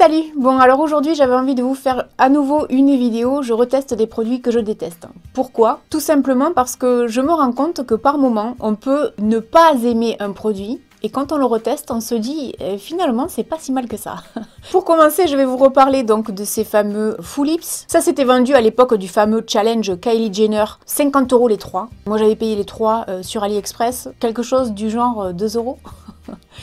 Salut! Bon alors aujourd'hui j'avais envie de vous faire à nouveau une vidéo, je reteste des produits que je déteste. Pourquoi? Tout simplement parce que je me rends compte que par moment on peut ne pas aimer un produit et quand on le reteste on se dit finalement c'est pas si mal que ça. Pour commencer je vais vous reparler donc de ces fameux Full Lips. Ça c'était vendu à l'époque du fameux challenge Kylie Jenner, 50 € les 3. Moi j'avais payé les 3 sur AliExpress, quelque chose du genre 2 €.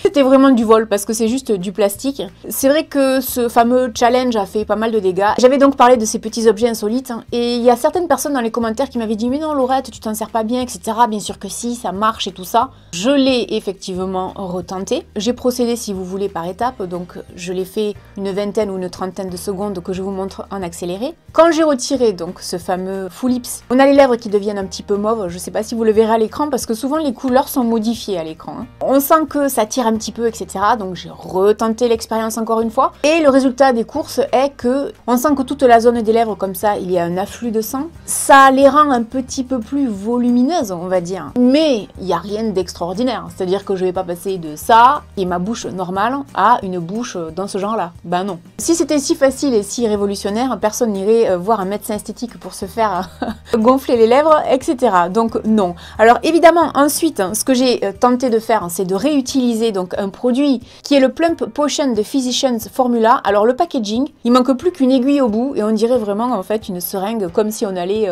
C'était vraiment du vol parce que c'est juste du plastique. C'est vrai que ce fameux challenge a fait pas mal de dégâts. J'avais donc parlé de ces petits objets insolites et il y a certaines personnes dans les commentaires qui m'avaient dit mais non Laurette tu t'en sers pas bien etc. Bien sûr que si, ça marche et tout ça. Je l'ai effectivement retenté. J'ai procédé si vous voulez par étapes, donc je l'ai fait une vingtaine ou une trentaine de secondes que je vous montre en accéléré. Quand j'ai retiré donc ce fameux Full Lips, on a les lèvres qui deviennent un petit peu mauves. Je sais pas si vous le verrez à l'écran parce que souvent les couleurs sont modifiées à l'écran. On sent que ça tire un petit peu, etc. Donc j'ai retenté l'expérience encore une fois. Et le résultat des courses est que on sent que toute la zone des lèvres, comme ça, il y a un afflux de sang. Ça les rend un petit peu plus volumineuses, on va dire. Mais il n'y a rien d'extraordinaire. C'est-à-dire que je vais pas passer de ça et ma bouche normale à une bouche dans ce genre-là. Ben non. Si c'était si facile et si révolutionnaire, personne n'irait voir un médecin esthétique pour se faire gonfler les lèvres, etc. Donc non. Alors évidemment, ensuite, ce que j'ai tenté de faire, c'est de réutiliser donc un produit qui est le Plump Potion de Physicians Formula. Alors le packaging, il manque plus qu'une aiguille au bout et on dirait vraiment en fait une seringue comme si on allait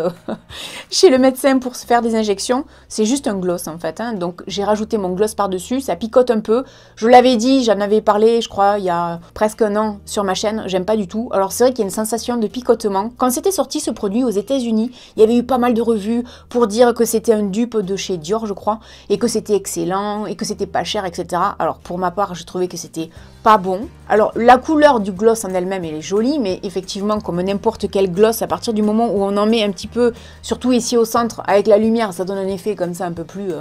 chez le médecin pour se faire des injections. C'est juste un gloss en fait, hein. Donc j'ai rajouté mon gloss par-dessus, ça picote un peu. Je l'avais dit, j'en avais parlé je crois il y a presque un an sur ma chaîne, j'aime pas du tout. Alors c'est vrai qu'il y a une sensation de picotement. Quand c'était sorti ce produit aux États-Unis, il y avait eu pas mal de revues pour dire que c'était un dupe de chez Dior je crois et que c'était excellent et que c'était pas cher etc. Alors pour ma part, je trouvais que c'était pas bon. Alors la couleur du gloss en elle-même, elle est jolie, mais effectivement, comme n'importe quel gloss, à partir du moment où on en met un petit peu, surtout ici au centre, avec la lumière, ça donne un effet comme ça un peu plus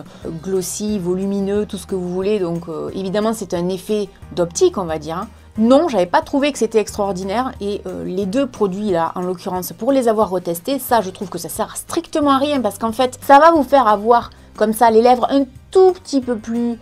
glossy, volumineux, tout ce que vous voulez. Donc évidemment, c'est un effet d'optique, on va dire. Hein. Non, j'avais pas trouvé que c'était extraordinaire et les deux produits là, en l'occurrence, pour les avoir retestés, ça je trouve que ça sert strictement à rien parce qu'en fait, ça va vous faire avoir comme ça les lèvres un tout petit peu plus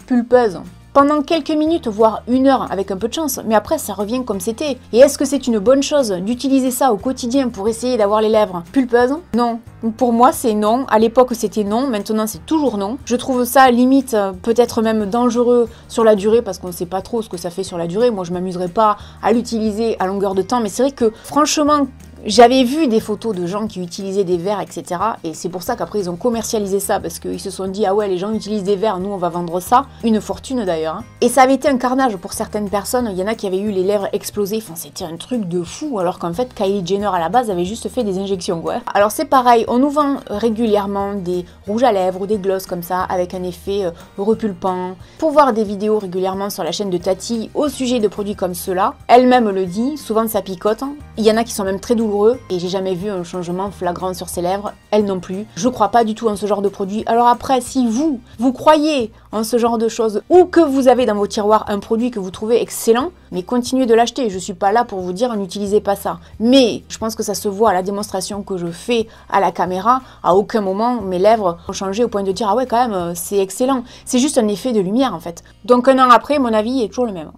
pulpeuse pendant quelques minutes, voire une heure avec un peu de chance, mais après ça revient comme c'était. Et est-ce que c'est une bonne chose d'utiliser ça au quotidien pour essayer d'avoir les lèvres pulpeuses? Non. Pour moi c'est non, à l'époque c'était non, maintenant c'est toujours non. Je trouve ça limite peut-être même dangereux sur la durée parce qu'on ne sait pas trop ce que ça fait sur la durée. Moi je m'amuserais pas à l'utiliser à longueur de temps, mais c'est vrai que franchement, j'avais vu des photos de gens qui utilisaient des verres, etc. Et c'est pour ça qu'après ils ont commercialisé ça parce qu'ils se sont dit ah ouais les gens utilisent des verres, nous on va vendre ça. Une fortune d'ailleurs. Hein. Et ça avait été un carnage pour certaines personnes. Il y en a qui avaient eu les lèvres explosées. Enfin c'était un truc de fou alors qu'en fait Kylie Jenner à la base avait juste fait des injections quoi. Alors c'est pareil, on nous vend régulièrement des rouges à lèvres ou des gloss comme ça avec un effet repulpant. Pour voir des vidéos régulièrement sur la chaîne de Tati au sujet de produits comme ceux-là, elle-même le dit, souvent ça picote. Il y en a qui sont même très douloureux et j'ai jamais vu un changement flagrant sur ses lèvres, elle non plus. Je crois pas du tout en ce genre de produit. Alors après, si vous croyez en ce genre de choses ou que vous avez dans vos tiroirs un produit que vous trouvez excellent, mais continuez de l'acheter. Je suis pas là pour vous dire n'utilisez pas ça. Mais je pense que ça se voit à la démonstration que je fais à la caméra. À aucun moment mes lèvres ont changé au point de dire ah ouais quand même c'est excellent. C'est juste un effet de lumière en fait. Donc un an après, mon avis est toujours le même.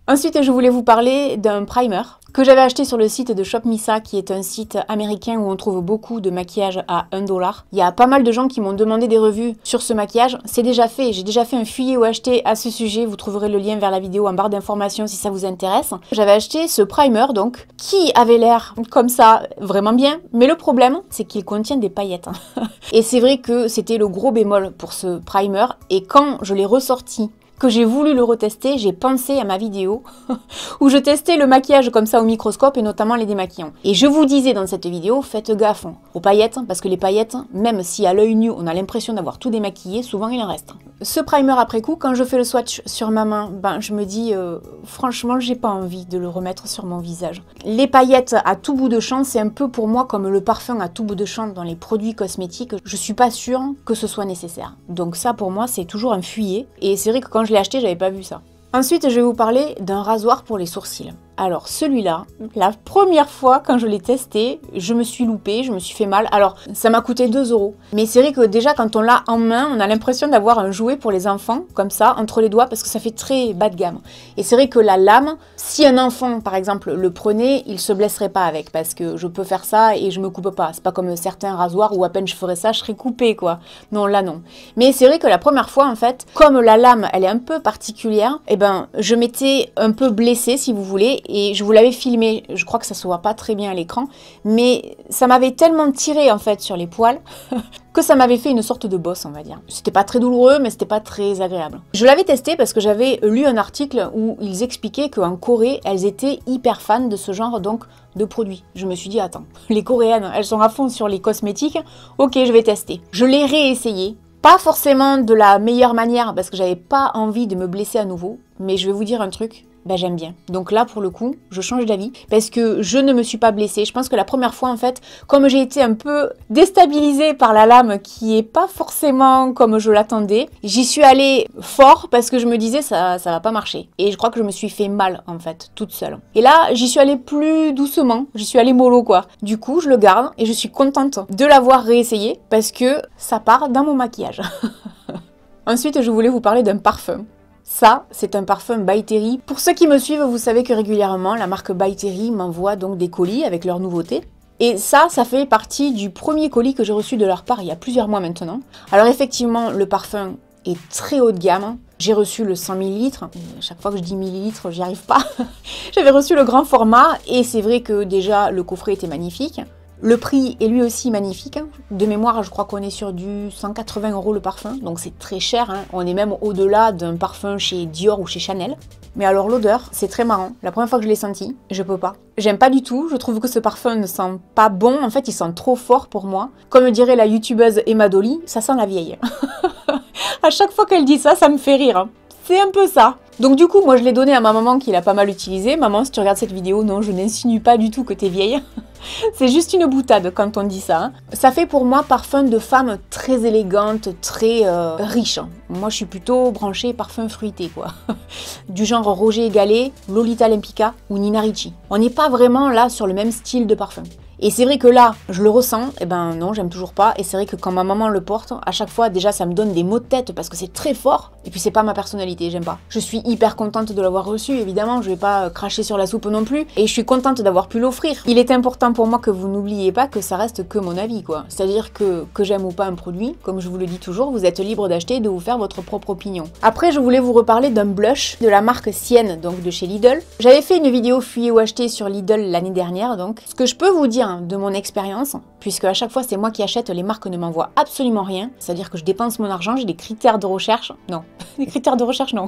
Ensuite, je voulais vous parler d'un primer que j'avais acheté sur le site de ShopMissa, qui est un site américain où on trouve beaucoup de maquillage à 1 $. Il y a pas mal de gens qui m'ont demandé des revues sur ce maquillage. C'est déjà fait, j'ai déjà fait un fuyé ou acheté à ce sujet. Vous trouverez le lien vers la vidéo en barre d'informations si ça vous intéresse. J'avais acheté ce primer donc, qui avait l'air comme ça vraiment bien. Mais le problème, c'est qu'il contient des paillettes. Et c'est vrai que c'était le gros bémol pour ce primer. Et quand je l'ai ressorti, que j'ai voulu le retester, j'ai pensé à ma vidéo où je testais le maquillage comme ça au microscope et notamment les démaquillants. Et je vous disais dans cette vidéo, faites gaffe aux paillettes parce que les paillettes, même si à l'œil nu on a l'impression d'avoir tout démaquillé, souvent il en reste. Ce primer après coup, quand je fais le swatch sur ma main, je me dis franchement j'ai pas envie de le remettre sur mon visage. Les paillettes à tout bout de champ, c'est un peu pour moi comme le parfum à tout bout de champ dans les produits cosmétiques. Je suis pas sûre que ce soit nécessaire. Donc ça pour moi c'est toujours un fuyer et c'est vrai que quand je l'ai acheté, j'avais pas vu ça. Ensuite, je vais vous parler d'un rasoir pour les sourcils. Alors celui-là, la première fois quand je l'ai testé, je me suis loupée, je me suis fait mal. Alors ça m'a coûté 2 €. Mais c'est vrai que déjà quand on l'a en main, on a l'impression d'avoir un jouet pour les enfants, comme ça, entre les doigts, parce que ça fait très bas de gamme. Et c'est vrai que la lame, si un enfant par exemple le prenait, il se blesserait pas avec, parce que je peux faire ça et je me coupe pas. C'est pas comme certains rasoirs où à peine je ferais ça, je serais coupée quoi. Non, là non. Mais c'est vrai que la première fois en fait, comme la lame elle est un peu particulière, eh ben je m'étais un peu blessée si vous voulez. Et je vous l'avais filmé, je crois que ça se voit pas très bien à l'écran, mais ça m'avait tellement tiré en fait sur les poils que ça m'avait fait une sorte de bosse, on va dire. C'était pas très douloureux, mais c'était pas très agréable. Je l'avais testé parce que j'avais lu un article où ils expliquaient qu'en Corée, elles étaient hyper fans de ce genre donc de produits. Je me suis dit, attends, les Coréennes, elles sont à fond sur les cosmétiques, ok, je vais tester. Je l'ai réessayé. Pas forcément de la meilleure manière parce que j'avais pas envie de me blesser à nouveau, mais je vais vous dire un truc, ben j'aime bien. Donc là, pour le coup, je change d'avis parce que je ne me suis pas blessée. Je pense que la première fois, en fait, comme j'ai été un peu déstabilisée par la lame qui est pas forcément comme je l'attendais, j'y suis allée fort parce que je me disais ça va pas marcher. Et je crois que je me suis fait mal, en fait, toute seule. Et là, j'y suis allée plus doucement. J'y suis allée mollo, quoi. Du coup, je le garde et je suis contente de l'avoir réessayé parce que ça part dans mon maquillage. Ensuite, je voulais vous parler d'un parfum. Ça, c'est un parfum By Terry. Pour ceux qui me suivent, vous savez que régulièrement, la marque By Terry m'envoie donc des colis avec leurs nouveautés. Et ça fait partie du premier colis que j'ai reçu de leur part il y a plusieurs mois maintenant. Alors effectivement, le parfum est très haut de gamme. J'ai reçu le 100 ml. Chaque fois que je dis millilitres, j'y arrive pas. J'avais reçu le grand format et c'est vrai que déjà, le coffret était magnifique. Le prix est lui aussi magnifique. De mémoire, je crois qu'on est sur du 180 € le parfum, donc c'est très cher. Hein. On est même au-delà d'un parfum chez Dior ou chez Chanel. Mais alors l'odeur, c'est très marrant. La première fois que je l'ai senti, je peux pas. J'aime pas du tout. Je trouve que ce parfum ne sent pas bon. En fait, il sent trop fort pour moi. Comme dirait la youtubeuse Emma Dolly, ça sent la vieille. À chaque fois qu'elle dit ça, ça me fait rire. C'est un peu ça. Donc du coup, moi je l'ai donné à ma maman qui l'a pas mal utilisé. Maman, si tu regardes cette vidéo, non, je n'insinue pas du tout que t'es vieille. C'est juste une boutade quand on dit ça. Hein. Ça fait pour moi parfum de femme très élégante, très riche. Moi je suis plutôt branchée parfum fruité quoi. Du genre Roger Gallet, Lolita Lempicka ou Nina Ricci. On n'est pas vraiment là sur le même style de parfum. Et c'est vrai que là, je le ressens, et ben non, j'aime toujours pas. Et c'est vrai que quand ma maman le porte, à chaque fois, déjà, ça me donne des maux de tête parce que c'est très fort. Et puis c'est pas ma personnalité, j'aime pas. Je suis hyper contente de l'avoir reçu, évidemment, je vais pas cracher sur la soupe non plus. Et je suis contente d'avoir pu l'offrir. Il est important pour moi que vous n'oubliez pas que ça reste que mon avis, quoi. C'est-à-dire que j'aime ou pas un produit, comme je vous le dis toujours, vous êtes libre d'acheter et de vous faire votre propre opinion. Après, je voulais vous reparler d'un blush de la marque Sienne, donc de chez Lidl. J'avais fait une vidéo fuyez ou acheter sur Lidl l'année dernière, donc. Ce que je peux vous dire de mon expérience, puisque à chaque fois c'est moi qui achète, les marques ne m'envoient absolument rien, c'est-à-dire que je dépense mon argent, j'ai des critères de recherche, non, des critères de recherche non,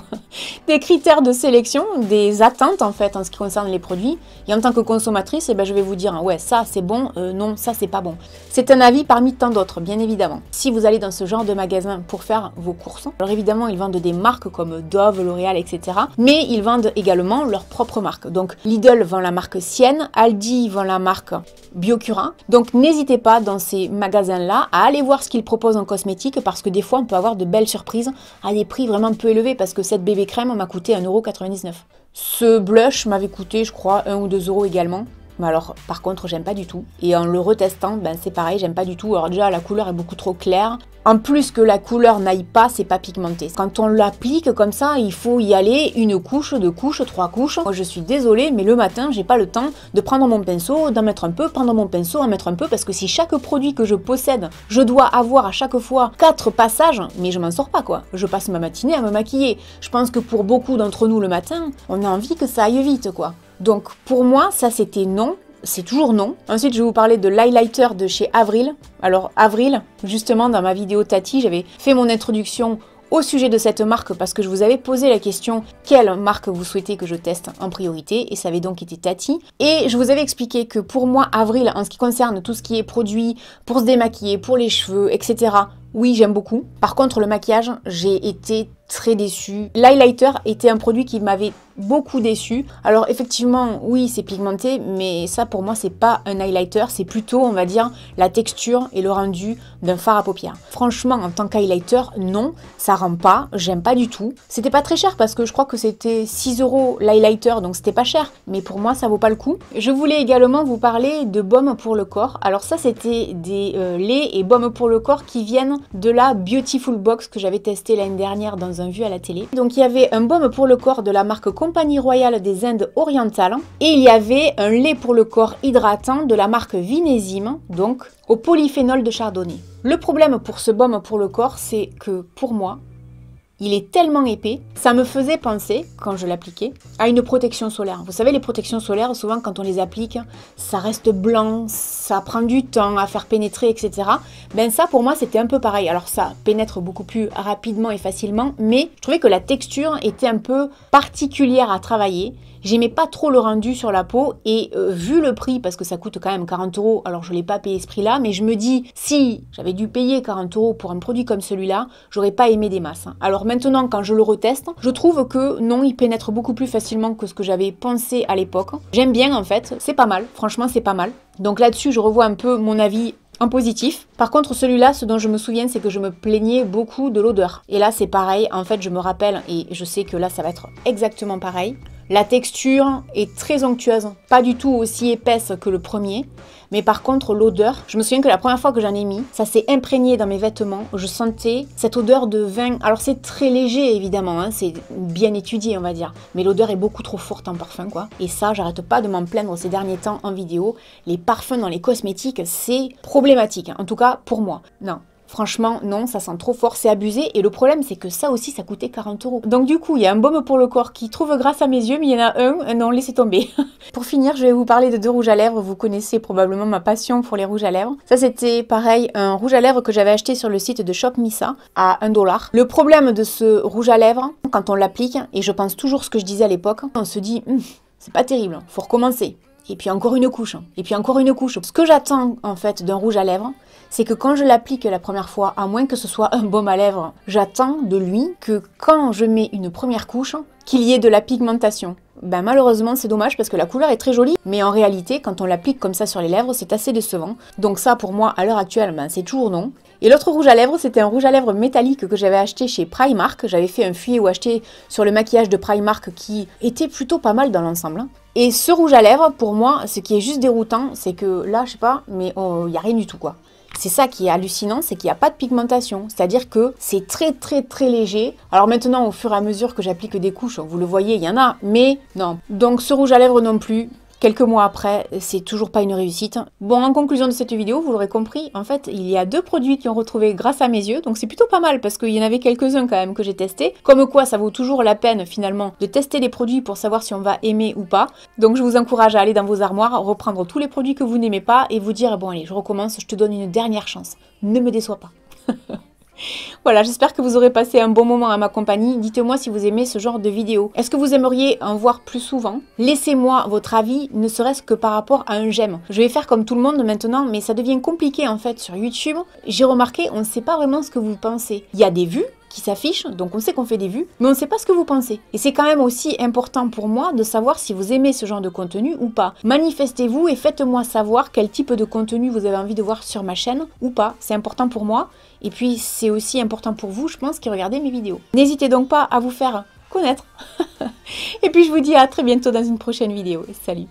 des critères de sélection, des attentes en fait en ce qui concerne les produits, et en tant que consommatrice, eh ben, je vais vous dire, ouais ça c'est bon, non ça c'est pas bon. C'est un avis parmi tant d'autres, bien évidemment. Si vous allez dans ce genre de magasin pour faire vos courses, alors évidemment ils vendent des marques comme Dove, L'Oréal, etc. Mais ils vendent également leurs propres marques. Donc Lidl vend la marque Sienne, Aldi vend la marque Biocura. Donc n'hésitez pas dans ces magasins-là à aller voir ce qu'ils proposent en cosmétique parce que des fois on peut avoir de belles surprises à des prix vraiment peu élevés parce que cette bébé crème m'a coûté 1,99 €. Ce blush m'avait coûté je crois 1 ou 2 € également. Mais alors, par contre, j'aime pas du tout. Et en le retestant, ben c'est pareil, j'aime pas du tout. Alors déjà, la couleur est beaucoup trop claire. En plus que la couleur n'aille pas, c'est pas pigmenté. Quand on l'applique comme ça, il faut y aller une couche, deux couches, trois couches. Moi, je suis désolée, mais le matin, j'ai pas le temps de prendre mon pinceau, d'en mettre un peu, prendre mon pinceau, en mettre un peu, parce que si chaque produit que je possède, je dois avoir à chaque fois 4 passages, mais je m'en sors pas quoi. Je passe ma matinée à me maquiller. Je pense que pour beaucoup d'entre nous le matin, on a envie que ça aille vite quoi. Donc pour moi, ça c'était non, c'est toujours non. Ensuite, je vais vous parler de l'highlighter de chez Avril. Alors Avril, justement dans ma vidéo Tati, j'avais fait mon introduction au sujet de cette marque parce que je vous avais posé la question quelle marque vous souhaitez que je teste en priorité et ça avait donc été Tati. Et je vous avais expliqué que pour moi Avril, en ce qui concerne tout ce qui est produit pour se démaquiller, pour les cheveux, etc., oui, j'aime beaucoup. Par contre, le maquillage, j'ai été très déçue. L'highlighter était un produit qui m'avait beaucoup déçu. Alors effectivement, oui, c'est pigmenté, mais ça pour moi, c'est pas un highlighter, c'est plutôt, on va dire, la texture et le rendu d'un fard à paupières. Franchement, en tant qu'highlighter, non, ça rend pas, j'aime pas du tout. C'était pas très cher parce que je crois que c'était 6 € l'highlighter, donc c'était pas cher, mais pour moi, ça vaut pas le coup. Je voulais également vous parler de baume pour le corps. Alors ça, c'était des laits et baumes pour le corps qui viennent de la Beautiful Box que j'avais testé l'année dernière dans un vu à la télé. Donc il y avait un baume pour le corps de la marque Compagnie Royale des Indes orientales et il y avait un lait pour le corps hydratant de la marque Vinésime, donc au polyphénol de chardonnay. Le problème pour ce baume pour le corps, c'est que pour moi, il est tellement épais, ça me faisait penser, quand je l'appliquais, à une protection solaire. Vous savez, les protections solaires, souvent quand on les applique, ça reste blanc, ça prend du temps à faire pénétrer, etc. Ben ça, pour moi, c'était un peu pareil. Alors ça pénètre beaucoup plus rapidement et facilement, mais je trouvais que la texture était un peu particulière à travailler. J'aimais pas trop le rendu sur la peau et vu le prix, parce que ça coûte quand même 40 €, alors je l'ai pas payé ce prix-là, mais je me dis, si j'avais dû payer 40 € pour un produit comme celui-là, j'aurais pas aimé des masses. Alors maintenant, quand je le reteste, je trouve que non, il pénètre beaucoup plus facilement que ce que j'avais pensé à l'époque. J'aime bien en fait, c'est pas mal, franchement c'est pas mal. Donc là-dessus, je revois un peu mon avis en positif. Par contre, celui-là, ce dont je me souviens, c'est que je me plaignais beaucoup de l'odeur. Et là, c'est pareil. En fait, je me rappelle, et je sais que là, ça va être exactement pareil. La texture est très onctueuse, pas du tout aussi épaisse que le premier, mais par contre l'odeur, je me souviens que la première fois que j'en ai mis, ça s'est imprégné dans mes vêtements, je sentais cette odeur de vin, alors c'est très léger évidemment, hein, c'est bien étudié on va dire, mais l'odeur est beaucoup trop forte en parfum quoi, et ça j'arrête pas de m'en plaindre ces derniers temps en vidéo, les parfums dans les cosmétiques c'est problématique, en tout cas pour moi, non. Franchement, non, ça sent trop fort, c'est abusé. Et le problème, c'est que ça aussi, ça coûtait 40 €. Donc du coup, il y a un baume pour le corps qui trouve grâce à mes yeux, mais il y en a un, non, laissez tomber. Pour finir, je vais vous parler de 2 rouges à lèvres. Vous connaissez probablement ma passion pour les rouges à lèvres. Ça, c'était pareil, un rouge à lèvres que j'avais acheté sur le site de Shop Missa à 1 $. Le problème de ce rouge à lèvres, quand on l'applique, et je pense toujours ce que je disais à l'époque, on se dit, c'est pas terrible, faut recommencer. Et puis encore une couche, et puis encore une couche. Ce que j'attends en fait d'un rouge à lèvres, c'est que quand je l'applique la première fois, à moins que ce soit un baume à lèvres, j'attends de lui que quand je mets une première couche, qu'il y ait de la pigmentation. Ben malheureusement c'est dommage parce que la couleur est très jolie, mais en réalité quand on l'applique comme ça sur les lèvres c'est assez décevant. Donc ça pour moi à l'heure actuelle ben, c'est toujours non. Et l'autre rouge à lèvres c'était un rouge à lèvres métallique que j'avais acheté chez Primark. J'avais fait un fuyé ou acheté sur le maquillage de Primark qui était plutôt pas mal dans l'ensemble. Et ce rouge à lèvres pour moi ce qui est juste déroutant c'est que là je sais pas mais il n'y a rien du tout quoi. C'est ça qui est hallucinant, c'est qu'il n'y a pas de pigmentation, c'est-à-dire que c'est très léger. Alors maintenant, au fur et à mesure que j'applique des couches, vous le voyez, il y en a, mais non. Donc ce rouge à lèvres non plus. Quelques mois après, c'est toujours pas une réussite. Bon, en conclusion de cette vidéo, vous l'aurez compris, en fait, il y a 2 produits qui ont retrouvé grâce à mes yeux, donc c'est plutôt pas mal parce qu'il y en avait quelques-uns quand même que j'ai testés. Comme quoi, ça vaut toujours la peine finalement de tester les produits pour savoir si on va aimer ou pas. Donc je vous encourage à aller dans vos armoires, reprendre tous les produits que vous n'aimez pas et vous dire, bon allez, je recommence, je te donne une dernière chance. Ne me déçois pas. Voilà, j'espère que vous aurez passé un bon moment à ma compagnie. Dites-moi si vous aimez ce genre de vidéo. Est-ce que vous aimeriez en voir plus souvent? Laissez-moi votre avis, ne serait-ce que par rapport à un j'aime. Je vais faire comme tout le monde maintenant, mais ça devient compliqué en fait sur YouTube. J'ai remarqué, on ne sait pas vraiment ce que vous pensez. Il y a des vues qui s'affichent, donc on sait qu'on fait des vues, mais on ne sait pas ce que vous pensez. Et c'est quand même aussi important pour moi de savoir si vous aimez ce genre de contenu ou pas. Manifestez-vous et faites-moi savoir quel type de contenu vous avez envie de voir sur ma chaîne ou pas. C'est important pour moi. Et puis c'est aussi important pour vous, je pense, qui regardez mes vidéos. N'hésitez donc pas à vous faire connaître. Et puis je vous dis à très bientôt dans une prochaine vidéo. Salut!